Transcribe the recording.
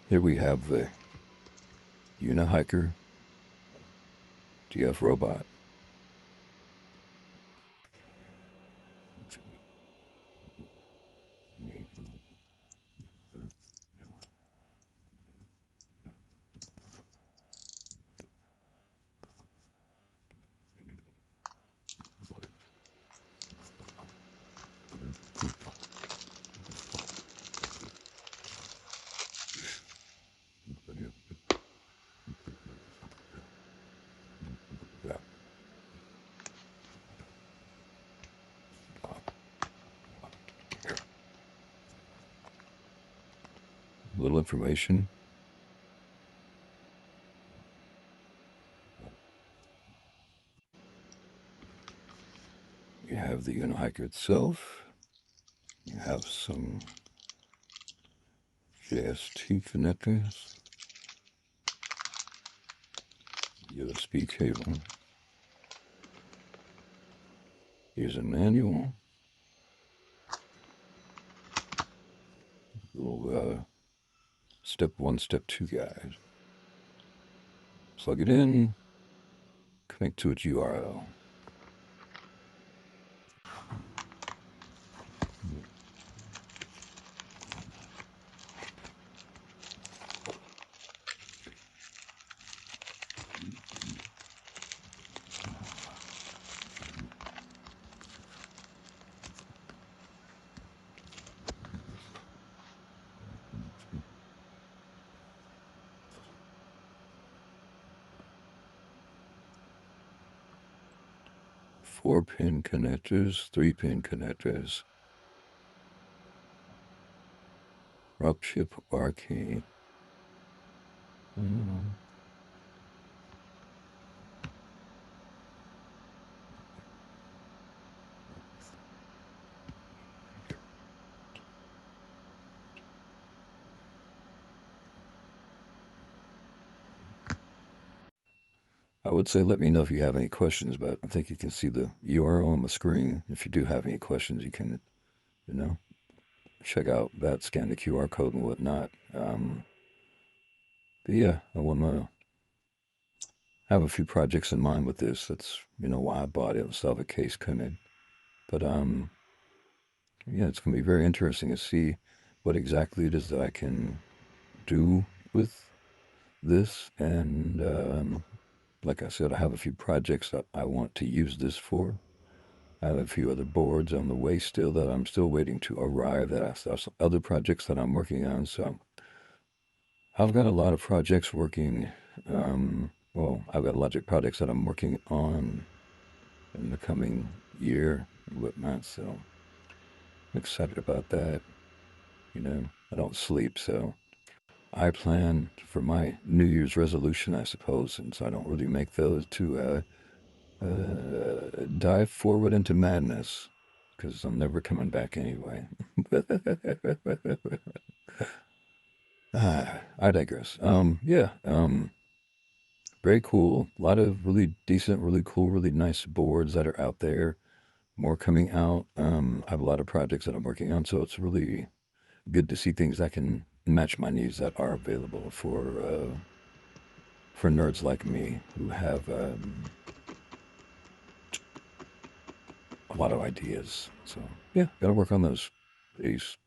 Here we have the Unihiker DFROBOT. A little information. You have the Unihiker itself. You have some JST connectors. USB cable. Here's a manual. Little step 1, step 2 guide. Plug it in. Connect to its URL. Four-pin connectors, 3-pin connectors. Rock chip arcade. I would say let me know if you have any questions, but I think you can see the URL on the screen. If you do have any questions, you can, check out that, scan the QR code and whatnot. But yeah, I want to have a few projects in mind with this. That's, why I bought it. Still have a case coming. But yeah, it's going to be very interesting to see what exactly it is that I can do with this. And like I said, I have a few projects that I want to use this for. I have a few other boards on the way still that I'm still waiting to arrive. That I have some other projects that I'm working on. So I've got a lot of projects working. Well, I've got a lot of projects that I'm working on in the coming year and whatnot. So I'm excited about that. I don't sleep, so I plan for my New Year's resolution, I suppose, since I don't really make those, to dive forward into madness, because I'm never coming back anyway. I digress. Yeah, very cool. A lot of really decent, really cool, really nice boards that are out there. More coming out. I have a lot of projects that I'm working on, so it's really good to see things that can match my needs that are available for nerds like me who have a lot of ideas. So yeah, gotta work on those. Peace.